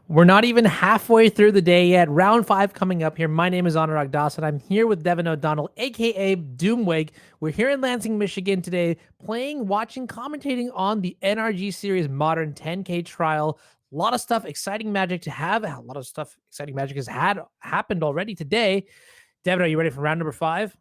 We're not even halfway through the day yet. Round 5 coming up here. My name is Anurag Das, and I'm here with Devin O'Donnell, aka Doomwig. We're here in Lansing, Michigan today, playing, watching, commentating on the NRG Series Modern 10K trial. A lot of stuff, exciting magic to have. A lot of stuff, exciting magic has happened already today. Devin, are you ready for round number 5?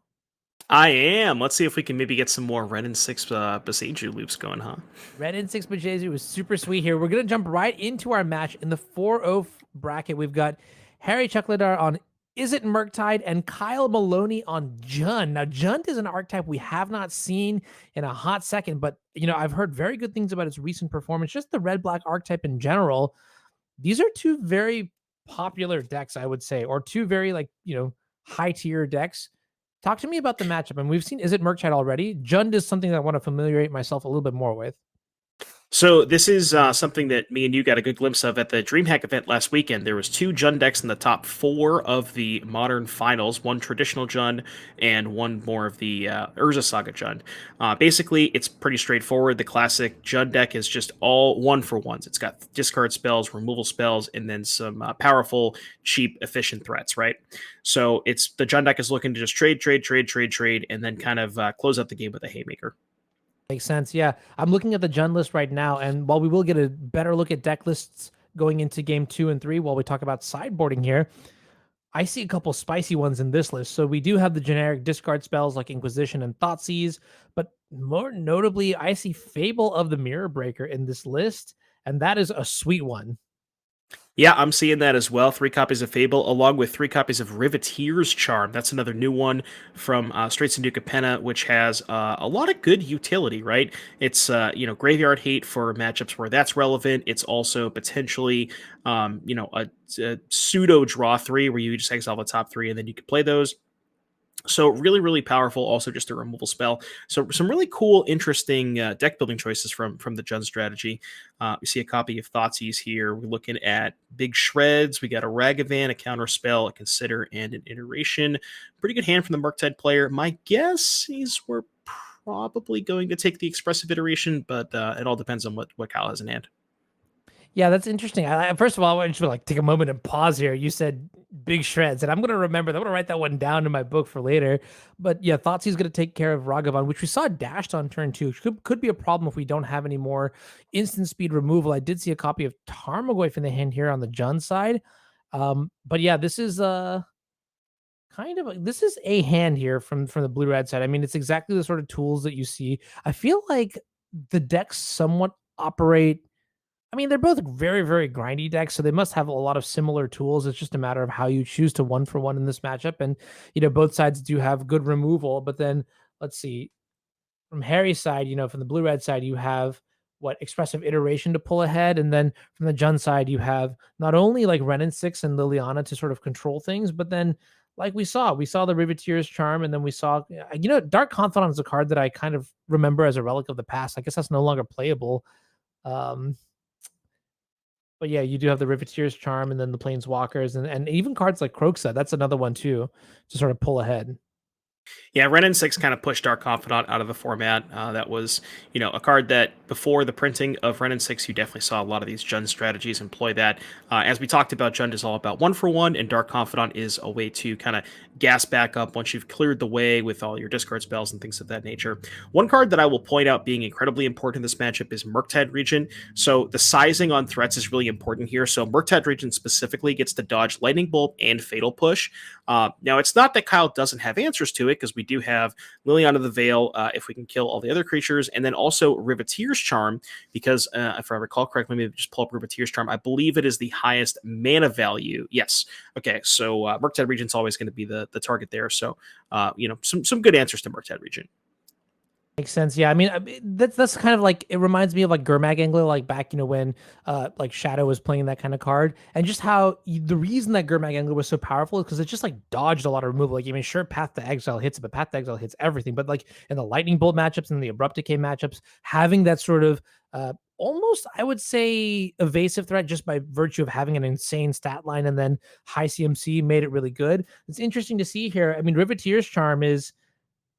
I am. Let's see if we can maybe get some more Wrenn and Six Boseiju loops going, huh? Wrenn and Six Boseiju was super sweet here. We're going to jump right into our match in the 4-0 bracket. We've got Harry Chaklader on Izzet Murktide and Kyle Maloney on Jund. Now, Jund is an archetype we have not seen in a hot second, but, I've heard very good things about its recent performance, just the red-black archetype in general. These are two very popular decks, I would say, or two very, high-tier decks. Talk to me about the matchup. And we've seen Izzet Murktide already. Jund is something that I want to familiarize myself a little bit more with. So this is something that me and you got a good glimpse of at the DreamHack event last weekend. There was 2 Jund decks in the top 4 of the Modern Finals, one traditional Jund and one more of the Urza Saga Jund. Basically, it's pretty straightforward. The classic Jund deck is just all 1-for-1s. It's got discard spells, removal spells, and then some powerful, cheap, efficient threats, right? So it's the Jund deck is looking to just trade, and then kind of close out the game with a Haymaker. Makes sense. Yeah. I'm looking at the Jund list right now, and while we will get a better look at deck lists going into game 2 and 3 while we talk about sideboarding here, I see a couple spicy ones in this list. So we do have the generic discard spells like Inquisition and Thoughtseize, but more notably, I see Fable of the Mirror Breaker in this list, and that is a sweet one. Yeah, I'm seeing that as well. 3 copies of Fable, along with 3 copies of Riveteer's Charm. That's another new one from Straits and Duke of Penna, which has a lot of good utility, right? It's, graveyard hate for matchups where that's relevant. It's also potentially, a pseudo draw 3 where you just exile the top 3 and then you can play those. So really, really powerful. Also, just a removal spell. So some really cool, interesting deck building choices from the Jund strategy. We see a copy of Thoughtseize here. We're looking at big shreds. We got a Ragavan, a counter spell, a consider, and an iteration. Pretty good hand from the Murktide player. My guess is we're probably going to take the expressive iteration, but it all depends on what Kyle has in hand. Yeah, that's interesting. First of all, I want you to take a moment and pause here. You said big shreds, and I'm going to remember that. I'm going to write that one down in my book for later. But yeah, Thoughtseize going to take care of Ragavan, which we saw dashed on turn 2. Could be a problem if we don't have any more instant speed removal. I did see a copy of Tarmogoyf in the hand here on the Jund side. But yeah, this is this is a hand here from the blue red side. I mean, it's exactly the sort of tools that you see. I feel like the decks somewhat operate. I mean, they're both very, very grindy decks, so they must have a lot of similar tools. It's just a matter of how you choose to 1-for-1 in this matchup. And, both sides do have good removal. But then, let's see, from Harry's side, from the blue-red side, you have expressive iteration to pull ahead. And then from the Jund side, you have not only like Wrenn and Six and Liliana to sort of control things, but then like we saw the Riveteer's Charm, and then we saw, Dark Confidant is a card that I kind of remember as a relic of the past. I guess that's no longer playable. But yeah, you do have the Riveteer's Charm and then the Planeswalkers and even cards like Kroxa. That's another one too to sort of pull ahead. Yeah, Wrenn and Six kind of pushed Dark Confidant out of the format. That was, a card that before the printing of Wrenn and Six, you definitely saw a lot of these Jund strategies employ that. As we talked about, Jund is all about 1-for-1, and Dark Confidant is a way to kind of gas back up once you've cleared the way with all your discard spells and things of that nature. One card that I will point out being incredibly important in this matchup is Murktide Regent. So the sizing on threats is really important here. So Murktide Regent specifically gets to dodge Lightning Bolt and Fatal Push. Now, it's not that Kyle doesn't have answers to it, because we do have Liliana the Veil, if we can kill all the other creatures, and then also Riveteer's Charm, because if I recall correctly, maybe just pull up Riveteer's Charm. I believe it is the highest mana value. Yes. Okay, so Murktide Regent's always going to be the target there. So, some good answers to Murktide Regent. Makes sense. Yeah, I mean that's kind of like, it reminds me of like Gurmag Angler, like back when like Shadow was playing that kind of card, and just how the reason that Gurmag Angler was so powerful is because it just like dodged a lot of removal. Like, I mean, sure, Path to Exile hits it, but Path to Exile hits everything. But like in the Lightning Bolt matchups and the Abrupt Decay matchups, having that sort of almost, I would say, evasive threat just by virtue of having an insane stat line and then high CMC made it really good. It's interesting to see here. I mean, Riveteer's Charm is,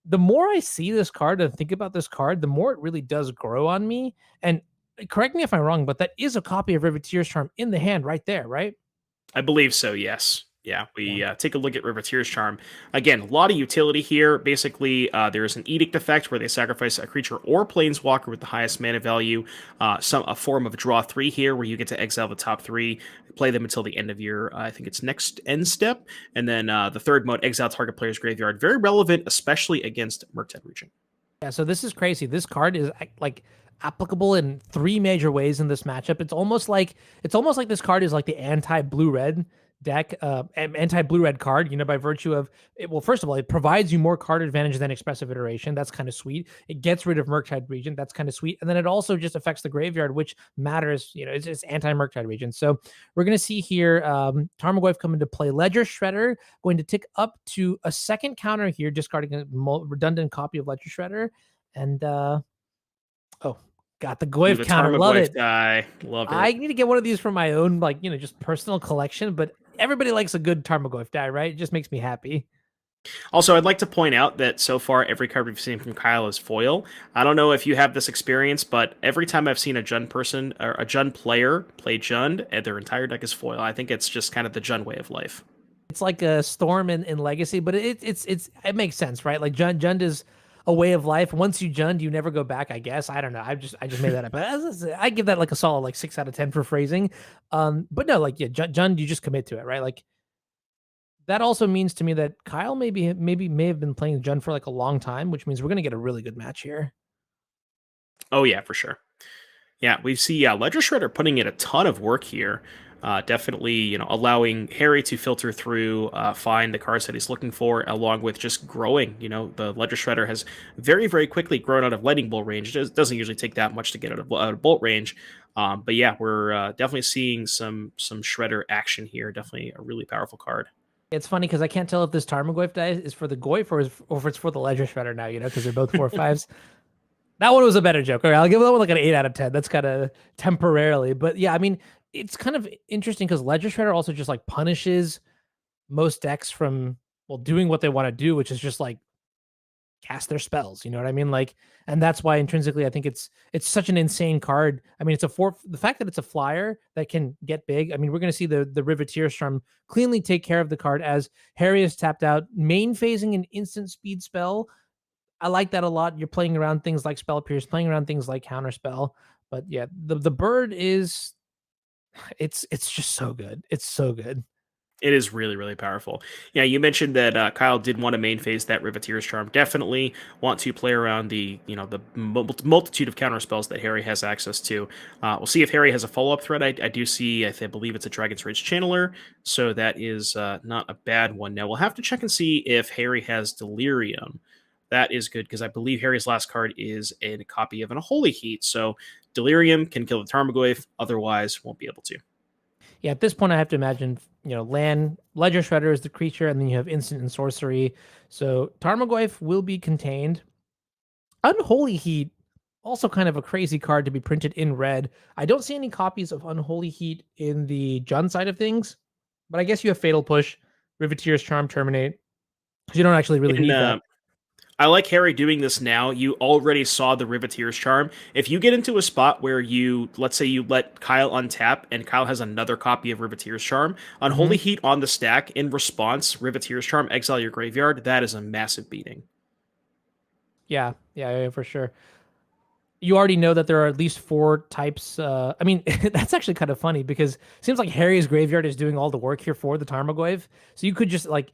the more I see this card and think about this card, the more it really does grow on me. And correct me if I'm wrong, but that is a copy of Riveteer's Charm in the hand right there, right? I believe so, yes. Yeah, Yeah. we take a look at Riveteer's Charm. Again, a lot of utility here. Basically, there's an Edict effect where they sacrifice a creature or planeswalker with the highest mana value. A form of draw 3 here where you get to exile the top 3, play them until the end of your, I think it's next end step. And then the third mode, exile target player's graveyard. Very relevant, especially against Murktide Regent. Yeah, so this is crazy. This card is like applicable in 3 major ways in this matchup. It's almost like this card is like the anti blue red deck, anti blue red card. By virtue of it. Well, first of all, it provides you more card advantage than Expressive Iteration. That's kind of sweet. It gets rid of Murktide Regent. That's kind of sweet. And then it also just affects the graveyard, which matters. It's anti Murktide Regent. So we're gonna see here Tarmogoyf come into play. Ledger Shredder going to tick up to a second counter here, discarding a redundant copy of Ledger Shredder. And oh, got the Goyf The counter. Love Tarmogoyf it. die. Love I it. need to get one of these for my own, just personal collection. But everybody likes a good Tarmogoyf die, right? It just makes me happy. Also, I'd like to point out that so far every card we've seen from Kyle is foil. I don't know if you have this experience, but every time I've seen a Jund person or a Jund player play Jund, and their entire deck is foil. I think it's just kind of the Jund way of life. It's like a storm in Legacy, but it makes sense, right? Like Jund is a way of life. Once you Jund, you never go back. I guess I don't know. I just made that up. But I give that like a solid like 6 out of 10 for phrasing. But no, like Jund, you just commit to it, right? Like that also means to me that Kyle may have been playing Jund for like a long time, which means we're gonna get a really good match here. Oh yeah, for sure. Yeah, we see Ledger Shredder putting in a ton of work here. Definitely, allowing Harry to filter through, find the cards that he's looking for, along with just growing. The Ledger Shredder has very, very quickly grown out of Lightning Bolt range. It doesn't usually take that much to get out of Bolt range. But yeah, we're definitely seeing some Shredder action here. Definitely a really powerful card. It's funny because I can't tell if this Tarmogoyf die is for the Goyf or if it's for the Ledger Shredder now, because they're both 4/5s. That one was a better joke. All right, I'll give that one like an 8 out of 10. That's kind of temporarily. But yeah, I mean, it's kind of interesting because Ledger Shredder also just like punishes most decks from, well, doing what they want to do, which is just like cast their spells. You know what I mean? Like, and that's why intrinsically I think it's such an insane card. I mean, the fact that it's a flyer that can get big. I mean, we're gonna see the Riveteer Storm cleanly take care of the card as Harry is tapped out, main phasing an instant speed spell. I like that a lot. You're playing around things like Spell Pierce, playing around things like Counterspell. But yeah, the bird is it's just so good. It's so good. It is really, really powerful. Yeah, you mentioned that Kyle did want to main phase that Riveteer's Charm. Definitely want to play around the multitude of counter spells that Harry has access to. We'll see if Harry has a follow up threat. I do see. I believe it's a Dragon's Rage Channeler, so that is not a bad one. Now we'll have to check and see if Harry has Delirium. That is good because I believe Harry's last card is a copy of an Unholy Heat. So Delirium can kill the Tarmogoyf, otherwise won't be able to. Yeah, at this point I have to imagine, Ledger Shredder is the creature, and then you have instant and sorcery. So Tarmogoyf will be contained. Unholy Heat, also kind of a crazy card to be printed in red. I don't see any copies of Unholy Heat in the Jund side of things, but I guess you have Fatal Push, Riveteer's Charm, Terminate. You don't actually really In need that. I like Harry doing this now. You already saw the Riveteer's Charm. If you get into a spot where let's say you let Kyle untap and Kyle has another copy of Riveteer's Charm, Unholy Heat on the stack, in response, Riveteer's Charm, exile your graveyard, that is a massive beating. Yeah, for sure. You already know that there are at least 4 types. I mean, that's actually kind of funny because it seems like Harry's graveyard is doing all the work here for the Tarmogoyf. So you could just like,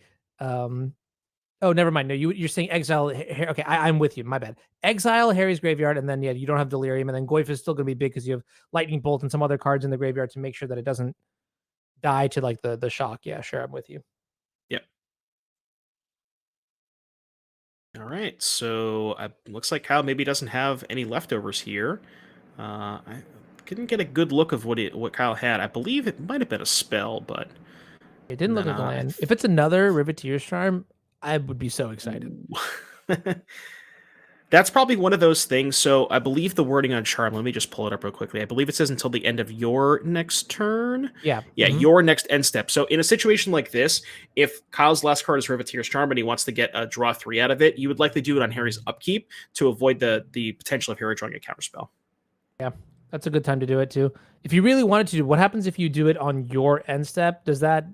oh, never mind. No, you're saying exile. Okay, I'm with you. My bad. Exile Harry's graveyard, and then yeah, you don't have Delirium, and then Goyf is still going to be big because you have Lightning Bolt and some other cards in the graveyard to make sure that it doesn't die to like the shock. Yeah, sure, I'm with you. Yep. All right, so looks like Kyle maybe doesn't have any leftovers here. I couldn't get a good look of what Kyle had. I believe it might have been a spell, but It didn't look like a land. If it's another Riveteer's Charm, I would be so excited. That's probably one of those things. So I believe the wording on Charm, let me just pull it up real quickly. I believe it says until the end of your next turn. Yeah. Yeah, your next end step. So in a situation like this, if Kyle's last card is Riveteer's Charm and he wants to get a draw 3 out of it, you would likely do it on Harry's upkeep to avoid the potential of Harry drawing a counterspell. Yeah. That's a good time to do it too. If you really wanted to do, what happens if you do it on your end step? Does that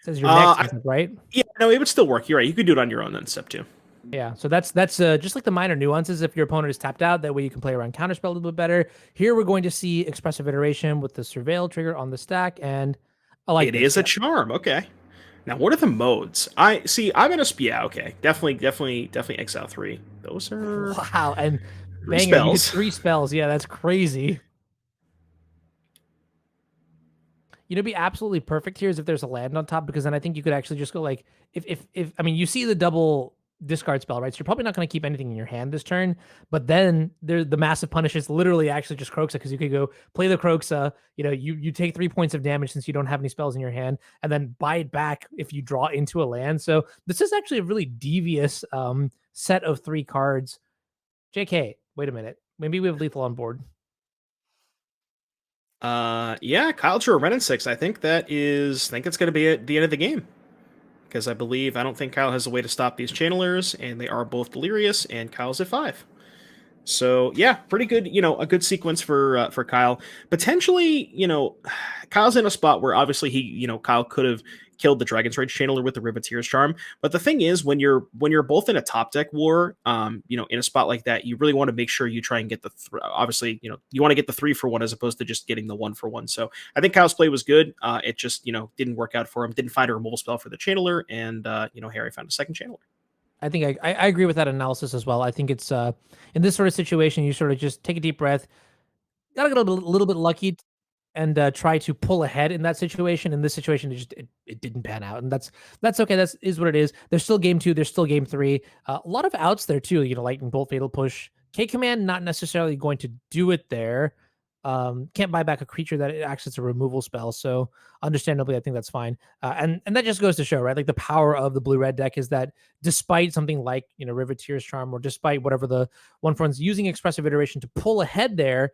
says your next I, end step, right? yeah, no, it would still work. You're right. You could do it on your own then, step two. Yeah, so that's just like the minor nuances. If your opponent is tapped out, that way you can play around counterspell a little bit better. Here we're going to see expressive iteration with the surveil trigger on the stack, and I like It this. is a Yeah, charm. Okay. Now, what are the modes? I see. I'm gonna. Yeah. Okay. Definitely. Exile 3. Those are wow, and 3 banger, you hit spells. 3 spells. Yeah, that's crazy. You know, be absolutely perfect here is if there's a land on top, because then I think you could actually just go like, if I mean, you see the double discard spell, right? So you're probably not going to keep anything in your hand this turn, but then the massive punish is literally actually just Kroxa, because you could go play the Kroxa, you take 3 points of damage since you don't have any spells in your hand, and then buy it back if you draw into a land. So this is actually a really devious set of 3 cards. JK, wait a minute. Maybe we have lethal on board. Yeah, Kyle drew a Wrenn and Six. I think I think it's gonna be at the end of the game. Because I don't think Kyle has a way to stop these channelers, and they are both delirious, and Kyle's at 5. So yeah, pretty good. A good sequence for Kyle. Potentially, Kyle's in a spot where obviously Kyle could have killed the Dragon's Rage channeler with the Riveteer's charm. But the thing is, when you're both in a top deck war, in a spot like that, you really want to make sure you try and get obviously, you want to get the 3-for-1 as opposed to just getting the 1-for-1. So I think Kyle's play was good. It just didn't work out for him. Didn't find a removal spell for the channeler, and Harry found a second channeler. I think I agree with that analysis as well. I think it's in this sort of situation, you sort of just take a deep breath, gotta get a little bit lucky, and try to pull ahead in that situation. In this situation, it didn't pan out, and that's okay. That's is what it is. There's still game 2. There's still game 3. A lot of outs there too. Lightning bolt, fatal push, K command. Not necessarily going to do it there. Can't buy back a creature that acts as a removal spell. So understandably, I think that's fine. And that just goes to show, right? Like the power of the blue red deck is that despite something like Riveteer's charm, or despite whatever the one front's using expressive iteration to pull ahead there,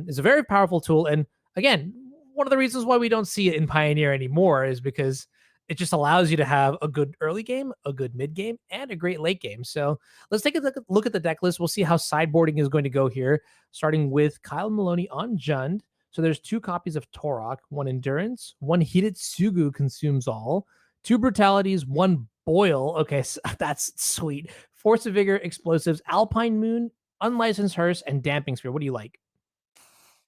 is a very powerful tool. And again, one of the reasons why we don't see it in Pioneer anymore is because it just allows you to have a good early game, a good mid game, and a great late game. So let's take a look at the deck list. We'll see how sideboarding is going to go here, starting with Kyle Maloney on Jund. So there's 2 copies of Tourach, 1 Endurance, 1 Hidetsugu Consumes All, 2 Brutalities, 1 Boil. Okay, so that's sweet. Force of Vigor, Explosives, Alpine Moon, Unlicensed Hearse, and Damping Sphere. What do you like?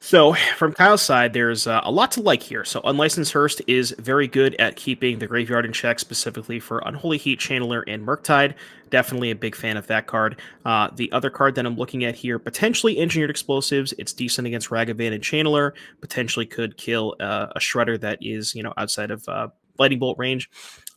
So, from Kyle's side, there's a lot to like here. So, Unlicensed Hearst is very good at keeping the graveyard in check, specifically for Unholy Heat, Channeler, and Murktide. Definitely a big fan of that card. The other card that I'm looking at here, potentially Engineered Explosives. It's decent against Ragavan and Channeler. Potentially could kill a Shredder that is, outside of Lightning Bolt range.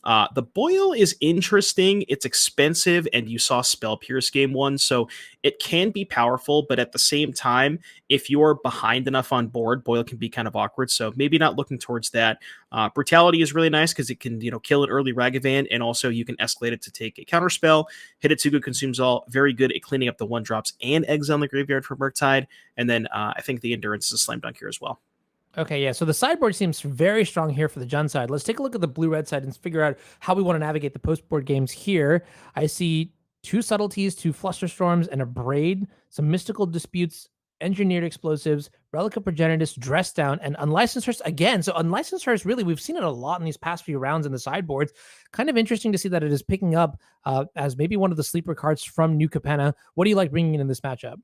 The Boil is interesting. It's expensive, and you saw Spell Pierce game 1, so it can be powerful, but at the same time, if you're behind enough on board, Boil can be kind of awkward, so maybe not looking towards that. Brutality is really nice because it can, kill an early Ragavan, and also you can escalate it to take a counter spell. Hidetsugu Consumes All, very good at cleaning up the 1-drops and exile in the graveyard for Murktide, and then I think the Endurance is a slam dunk here as well. Okay, yeah. So the sideboard seems very strong here for the Jund side. Let's take a look at the blue-red side and figure out how we want to navigate the post-board games here. I see 2 Subtleties, 2 Flusterstorms, and a Braid, some Mystical Disputes, Engineered Explosives, Relic of Progenitus, Dress Down, and Unlicensed Hearse again. So Unlicensed Hearse, really, we've seen it a lot in these past few rounds in the sideboards. Kind of interesting to see that it is picking up as maybe one of the sleeper cards from New Capenna. What do you like bringing in this matchup?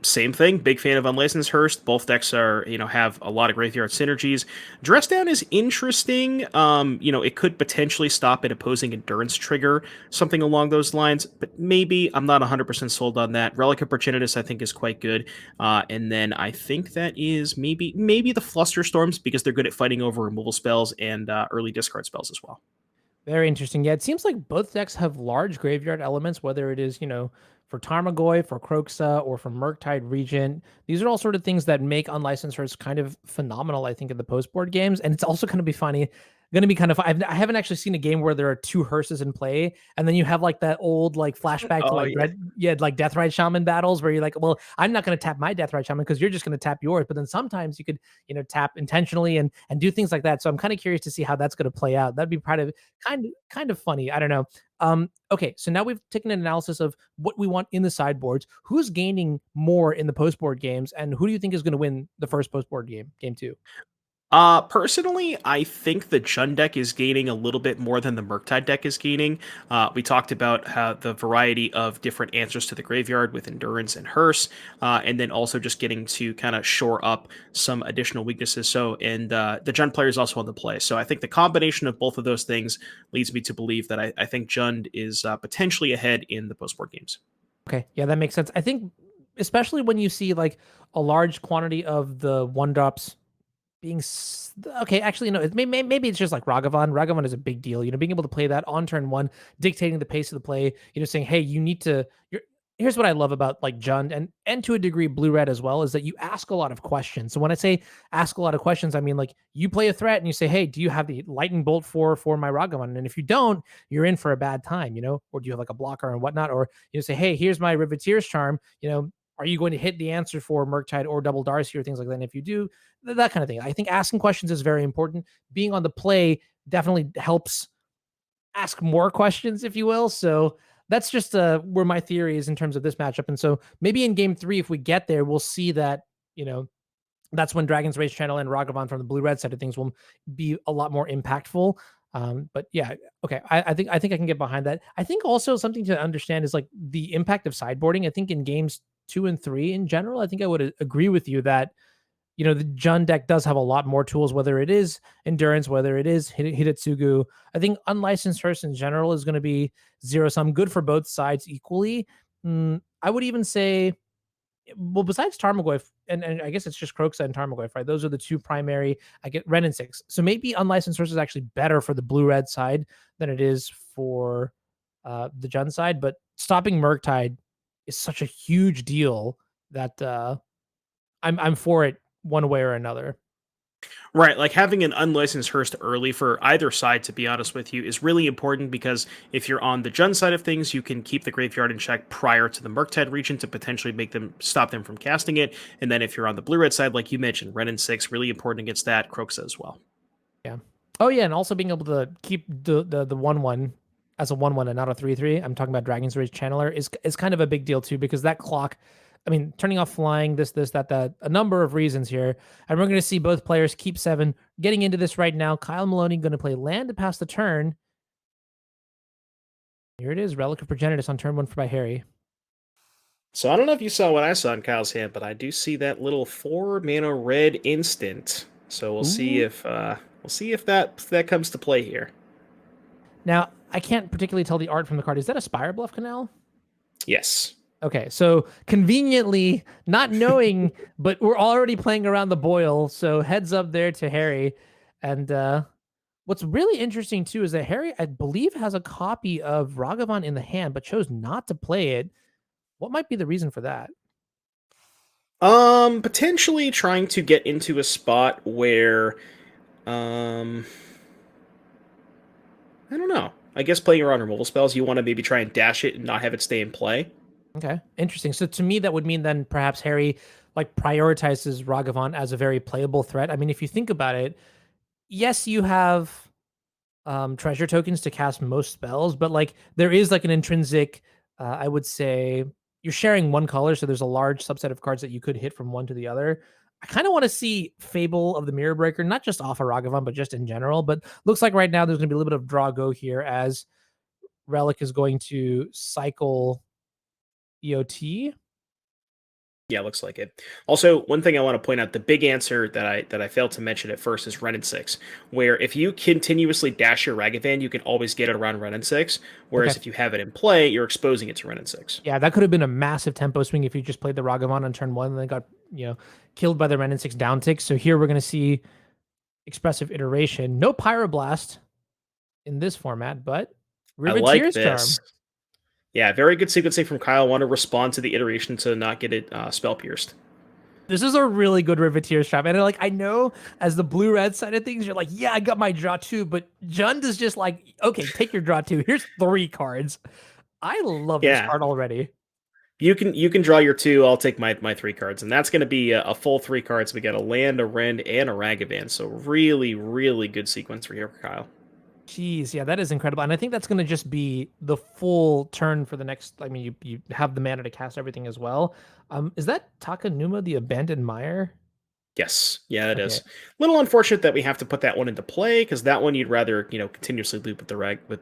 Same thing. Big fan of Unlicensed Hearst. Both decks are, have a lot of graveyard synergies. Dress Down is interesting. It could potentially stop an opposing endurance trigger, something along those lines, but maybe I'm not 100% sold on that. Relic of Progenitus, I think, is quite good. And then I think that is maybe the Flusterstorms, because they're good at fighting over removal spells and early discard spells as well. Very interesting. Yeah, it seems like both decks have large graveyard elements, whether it is, for Tarmogoyf, for Kroxa, or for Murktide Regent. These are all sort of things that make Unlicensed Hearts kind of phenomenal, I think, in the post-board games. And it's also going to be funny. going to be kind of. I haven't actually seen a game where there are two hearses in play, and then you have like that old like flashback to Oh like yeah. like Deathrite Shaman battles where you're like, well, I'm not going to tap my Deathrite Shaman because you're just going to tap yours. But then sometimes you could tap intentionally and do things like that. So I'm kind of curious to see how that's going to play out. That'd be kind of funny. I don't know. Okay, so now we've taken an analysis of what we want in the sideboards. Who's gaining more in the post board games, and who do you think is going to win the first post board game, game two? Personally, I think the Jund deck is gaining a little bit more than the Murktide deck is gaining. We talked about how the variety of different answers to the graveyard with Endurance and Hearse, and then also just getting to kind of shore up some additional weaknesses. So, and the Jund player is also on the play. So I think the combination of both of those things leads me to believe that I think Jund is potentially ahead in the post-board games. Okay, yeah, that makes sense. I think especially when you see like a large quantity of the one drops being okay. Actually, no, maybe it's just like Ragavan. Ragavan is a big deal. Being able to play that on turn one, dictating the pace of the play. Saying, hey, you need to. Here's what I love about like Jund and to a degree blue red as well is that you ask a lot of questions. So when I say ask a lot of questions, I mean like you play a threat and you say, hey, do you have the lightning bolt for my Ragavan? And if you don't, you're in for a bad time, or do you have like a blocker and whatnot? Or say, hey, here's my Riveteer's charm, are you going to hit the answer for Murktide or Double Darcy or things like that? And if you do, that kind of thing. I think asking questions is very important. Being on the play definitely helps ask more questions, if you will. So that's just where my theory is in terms of this matchup. And so maybe in game three, if we get there, we'll see that, that's when Dragon's Rage Channel and Ragavan from the blue red side of things will be a lot more impactful. But yeah, okay. I think I can get behind that. I think also something to understand is like the impact of sideboarding. I think in games 2 and 3 in general, I think I would agree with you that the Jund deck does have a lot more tools, whether it is endurance, whether it is Hidetsugu. I think unlicensed Hearse in general is going to be zero sum, good for both sides equally. I would even say, well, besides Tarmogoyf, and I guess it's just Kroxa and Tarmogoyf, right? Those are the two primary. I get Wrenn and Six. So maybe unlicensed Hearse is actually better for the blue red side than it is for the Jund side. But stopping Murktide is such a huge deal that I'm for it one way or another. Right, like having an unlicensed Hearst early for either side, to be honest with you, is really important because if you're on the Jund side of things, you can keep the graveyard in check prior to the Murktide region to potentially stop them from casting it. And then if you're on the blue red side, like you mentioned, Wrenn and Six, really important against that, Kroxa as well. Yeah. Oh yeah, and also being able to keep the 1/1 as a 1/1 and not a 3/3. I'm talking about Dragon's Rage Channeler is kind of a big deal too because that clock. I mean, turning off flying, that, a number of reasons here. And we're going to see both players keep 7. Getting into this right now, Kyle Maloney going to play land to pass the turn. Here it is, Relic of Progenitus on turn 1 for by Harry. So I don't know if you saw what I saw in Kyle's hand, but I do see that little 4 mana red instant. So we'll see Ooh. if that comes to play here. Now, I can't particularly tell the art from the card. Is that a Spire Bluff Canal? Yes. Okay, so conveniently, not knowing, but we're already playing around the boil. So heads up there to Harry. And what's really interesting too is that Harry, I believe, has a copy of Ragavan in the hand, but chose not to play it. What might be the reason for that? Potentially trying to get into a spot where, I don't know. I guess playing around removal spells, you want to maybe try and dash it and not have it stay in play. Okay, interesting. So to me, that would mean then perhaps Harry like prioritizes Ragavan as a very playable threat. I mean, if you think about it, yes, you have treasure tokens to cast most spells, but like there is like an intrinsic, I would say you're sharing one color, so there's a large subset of cards that you could hit from one to the other. I kind of want to see Fable of the Mirror Breaker, not just off of Ragavan, but just in general. But looks like right now there's going to be a little bit of draw go here as Relic is going to cycle EOT. Yeah, looks like it. Also, one thing I want to point out: the big answer that I failed to mention at first is Wrenn and Six, where if you continuously dash your Ragavan, you can always get it around Wrenn and Six. Whereas Okay. if you have it in play, you're exposing it to Wrenn and Six. Yeah, that could have been a massive tempo swing if you just played the Ragavan on turn 1 and then got, killed by the Wrenn and 6 down tick. So here we're going to see expressive iteration. No Pyroblast in this format, but I like Riveteer's charm. this. Yeah, very good sequencing from Kyle. Want to respond to the iteration to not get it spell pierced. This is a really good Riveteer strap. And like, I know as the blue red side of things, you're like, yeah, I got my draw two, but Jund is just like, okay, take your draw two. Here's 3 cards. I love this Yeah, card already. you can draw your 2. I'll take my 3 cards, and that's going to be a full 3 cards. We got a land, a Wrenn, and a Ragavan. So really, really good sequence for here, Kyle. Jeez, yeah, that is incredible. And I think that's going to just be the full turn for the next. I mean, you have the mana to cast everything as well. Is that Takenuma the Abandoned Mire? Yes, yeah, it Okay, is. Little unfortunate that we have to put that one into play because that one you'd rather continuously loop with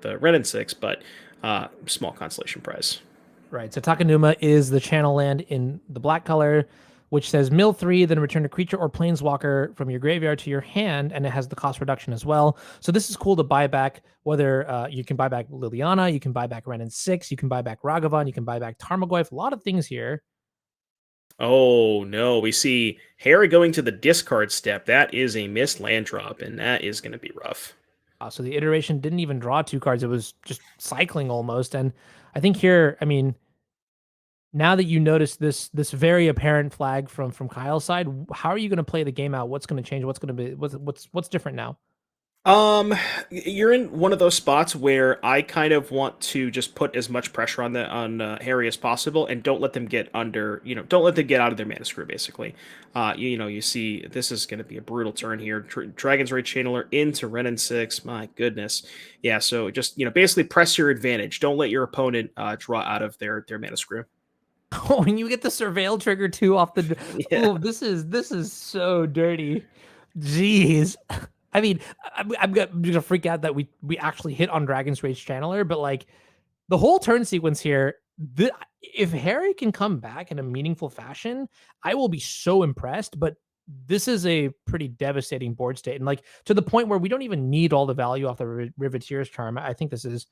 the Wrenn and Six, but small consolation prize. right. So Takenuma is the channel land in the black color, which says mill 3, then return a creature or planeswalker from your graveyard to your hand, and it has the cost reduction as well. So this is cool to buy back. Whether you can buy back Liliana, you can buy back Wrenn and Six, you can buy back Ragavan, you can buy back Tarmogoyf. A lot of things here. Oh no, we see Harry going to the discard step. That is a missed land drop, and that is going to be rough. So the iteration didn't even draw 2 cards; it was just cycling almost. And I think here, I mean, now that you notice this very apparent flag from Kyle's side, how are you going to play the game out? What's going to change? What's going to be what's different now? Um, you're in one of those spots where I kind of want to just put as much pressure on Harry as possible, and don't let them get under. Don't let them get out of their mana screw. Basically, you see this is going to be a brutal turn here. Dragon's Rage Channeler into Wrenn and Six. My goodness, yeah. So just basically press your advantage. Don't let your opponent draw out of their mana screw. Oh, and you get the surveil trigger too off the. Yeah. Oh, this is so dirty. Jeez. I mean, I'm gonna freak out that we actually hit on Dragon's Rage Channeler, but like the whole turn sequence here, if Harry can come back in a meaningful fashion, I will be so impressed. But this is a pretty devastating board state, and like to the point where we don't even need all the value off the Riveteer's charm. I think this is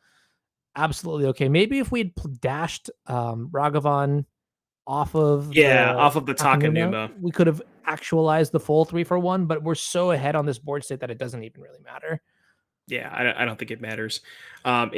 absolutely okay. Maybe if we had dashed Ragavan off of Yeah, the off of the Takenuma, Takenuma. we could have actualized the full 3-for-1, but we're so ahead on this board state that it doesn't even really matter. Yeah, I don't think it matters. I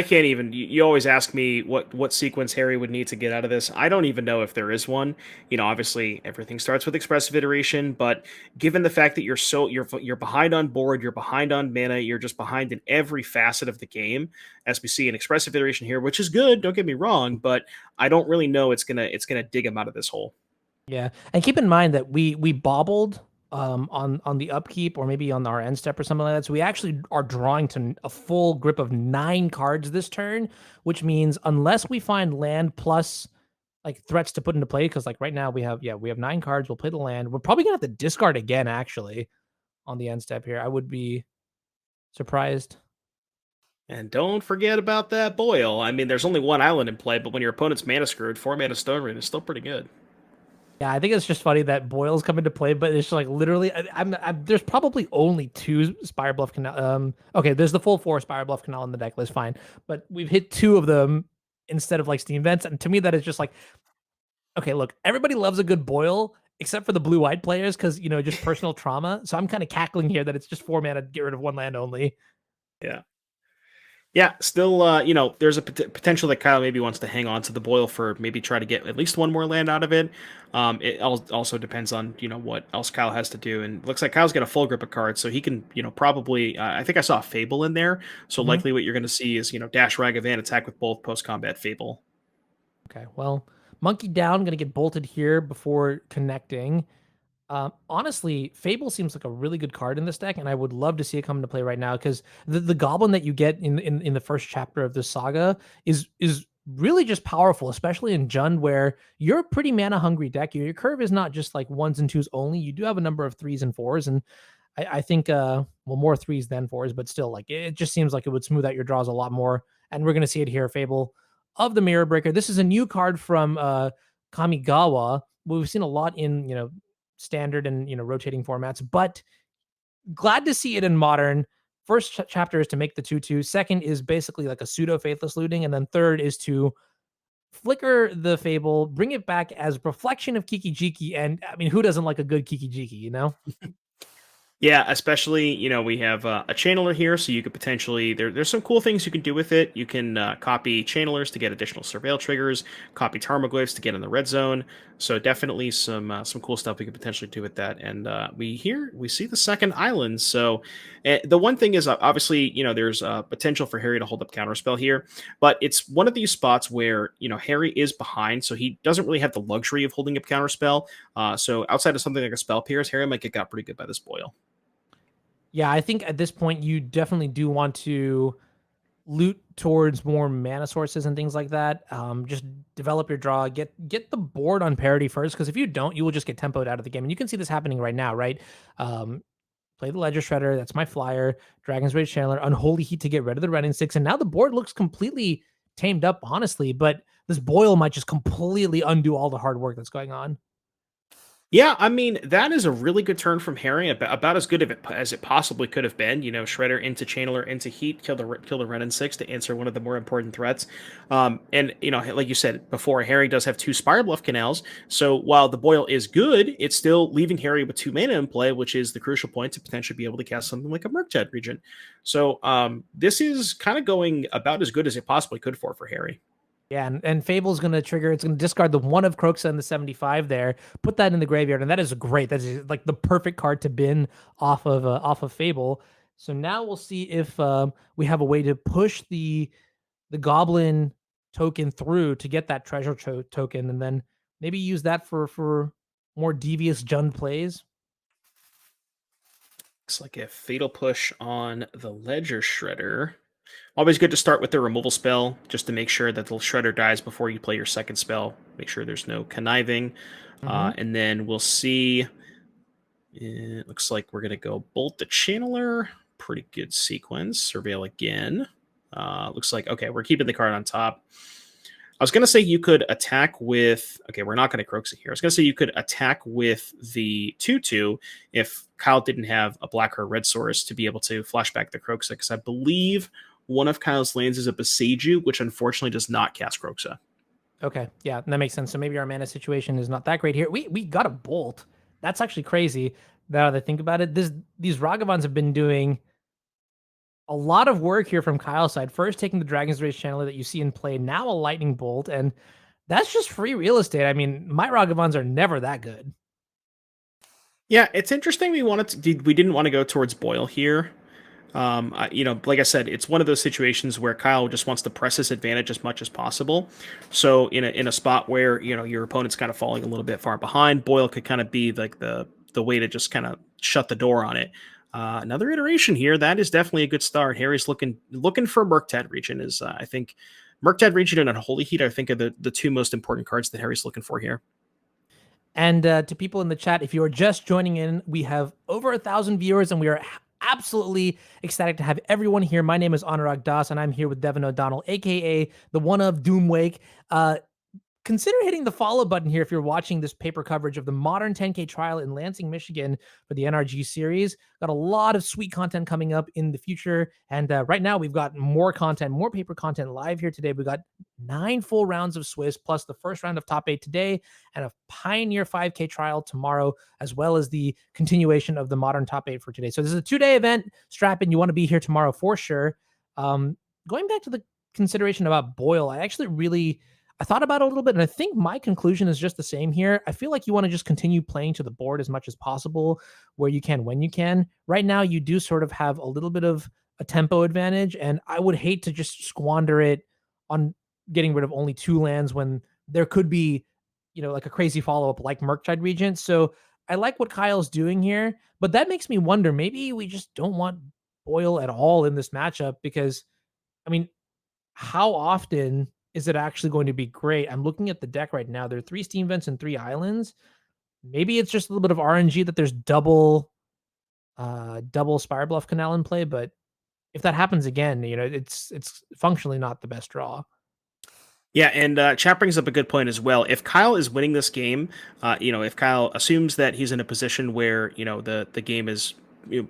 can't even. You always ask me what sequence Harry would need to get out of this. I don't even know if there is one. Obviously everything starts with expressive iteration, but given the fact that you're behind on board, you're behind on mana, you're just behind in every facet of the game, as we see an expressive iteration here, which is good. Don't get me wrong, but I don't really know it's gonna dig him out of this hole. Yeah, and keep in mind that we bobbled on the upkeep or maybe on our end step or something like that. So we actually are drawing to a full grip of 9 cards this turn, which means unless we find land plus like threats to put into play, because like right now we have 9 cards. We'll play the land. We're probably gonna have to discard again actually on the end step here. I would be surprised. And don't forget about that boil. I mean, there's only one island in play, but when your opponent's mana screwed, 4 mana Stone Rain is still pretty good. Yeah, I think it's just funny that boils come into play, but it's just like literally, there's probably only 2 Spire Bluff Canal. Okay, there's the full 4 Spire Bluff Canal in the deck list, fine, but we've hit 2 of them instead of like Steam Vents, and to me that is just like, okay, look, everybody loves a good boil except for the blue-white players because just personal trauma. So I'm kind of cackling here that it's just 4 mana to get rid of 1 land only. Yeah. Yeah, still, there's a potential that Kyle maybe wants to hang on to the boil for maybe try to get at least one more land out of it. It also depends on what else Kyle has to do, and it looks like Kyle's got a full grip of cards, so he can probably. I think I saw a Fable in there, so Mhm. likely what you're going to see is dash Ragavan, attack with both, post combat Fable. Okay, well, Monkey Down gonna get bolted here before connecting. Honestly, Fable seems like a really good card in this deck, and I would love to see it come into play right now because the goblin that you get in the first chapter of this saga is really just powerful, especially in Jund, where you're a pretty mana hungry deck. Your curve is not just like 1s and 2s only. You do have a number of 3s and 4s, and I think well, more 3s than 4s, but still, like it just seems like it would smooth out your draws a lot more. And we're gonna see it here, Fable of the Mirror Breaker. This is a new card from Kamigawa. We've seen a lot in standard and rotating formats, but glad to see it in modern. First chapter is to make the 2/2. Second is basically like a pseudo faithless looting, and then third is to flicker the Fable, bring it back as reflection of Kiki Jiki. And I mean, who doesn't like a good Kiki Jiki? Yeah, especially, we have a channeler here, so you could potentially there's some cool things you can do with it. You can copy channelers to get additional surveil triggers, copy Tarmogoyfs to get in the red zone. So definitely some cool stuff we could potentially do with that. And we see the second island. So the one thing is obviously there's potential for Harry to hold up counterspell here, but it's one of these spots where Harry is behind, so he doesn't really have the luxury of holding up counterspell. So outside of something like a spell pierce, Harry might get got pretty good by this boil. Yeah, I think at this point you definitely do want to loot towards more mana sources and things like that. Just develop your draw, get the board on parity first, because if you don't, you will just get tempoed out of the game. And you can see this happening right now, right? Um, Play the Ledger Shredder, that's my flyer, Dragon's Rage Chandler, Unholy Heat to get rid of the Wrenn and Six, and now the board looks completely tamed up, honestly. But this boil might just completely undo all the hard work that's going on. Yeah, I mean, that is a really good turn from Harry, about as good of it as it possibly could have been. Shredder into Channeler into Heat, kill the Wrenn and Six to answer one of the more important threats. And like you said before, Harry does have two Spire Bluff Canals, so while the boil is good, it's still leaving Harry with 2 mana in play, which is the crucial point to potentially be able to cast something like a Murktide Regent. So this is kind of going about as good as it possibly could for Harry. Yeah, and Fable's going to trigger. It's going to discard the one of Kroxa and the 75 there, put that in the graveyard, and that is great. That is like the perfect card to bin off of Fable. So now we'll see if we have a way to push the Goblin token through to get that treasure token, and then maybe use that for more devious Jund plays. Looks like a Fatal Push on the Ledger Shredder. Always good to start with the removal spell, just to make sure that the Shredder dies before you play your second spell. Make sure there's no conniving. Mm-hmm. And then we'll see. It looks like we're going to go Bolt the Channeler. Pretty good sequence. Surveil again. Looks like, okay, we're keeping the card on top. I was going to say you could attack with. Okay, we're not going to Kroxa here. I was going to say you could attack with the 2/2 if Kyle didn't have a black or red source to be able to flashback the Kroxa, because I believe one of Kyle's lands is a Boseiju, which unfortunately does not cast Kroxa. Okay, yeah, that makes sense. So maybe our mana situation is not that great here. We got a bolt. That's actually crazy. Now that I think about it, these Ragavans have been doing a lot of work here from Kyle's side. First, taking the Dragon's Rage Channeler that you see in play, now a Lightning Bolt, and that's just free real estate. I mean, my Ragavans are never that good. Yeah, it's interesting. We didn't want to go towards Boyle here. Like I said, it's one of those situations where Kyle just wants to press his advantage as much as possible. So in a spot where your opponent's kind of falling a little bit far behind, Boyle could kind of be like the way to just kind of shut the door on it. Another iteration here, that is definitely a good start. Harry's looking for Murktide Regent. Is I think Murktide Regent and Unholy Heat, I think, are the two most important cards that Harry's looking for here. And to people in the chat, if you are just joining in, we have over 1,000 viewers, and we are absolutely ecstatic to have everyone here. My name is Anurag Das, and I'm here with Devin O'Donnell, aka the one of Doomwake. Consider hitting the follow button here if you're watching this paper coverage of the Modern 10K trial in Lansing, Michigan for the NRG series. Got a lot of sweet content coming up in the future. And right now we've got more content, more paper content live here today. We've got 9 full rounds of Swiss, plus the first round of top 8 today, and a Pioneer 5K trial tomorrow, as well as the continuation of the Modern top 8 for today. So this is a 2-day event. Strap in. You want to be here tomorrow for sure. Going back to the consideration about Boyle, I thought about it a little bit, and I think my conclusion is just the same here. I feel like you want to just continue playing to the board as much as possible, where you can, when you can. Right now, you do sort of have a little bit of a tempo advantage, and I would hate to just squander it on getting rid of only 2 lands when there could be, like a crazy follow-up like Murktide Regent. So I like what Kyle's doing here, but that makes me wonder, maybe we just don't want Boyle at all in this matchup, because, I mean, how often is it actually going to be great? I'm looking at the deck right now. There are 3 steam vents and 3 islands. Maybe it's just a little bit of RNG that there's double Spire Bluff Canal in play, but if that happens again, it's functionally not the best draw. Yeah, and chat brings up a good point as well. If Kyle is winning this game, if Kyle assumes that he's in a position where the game is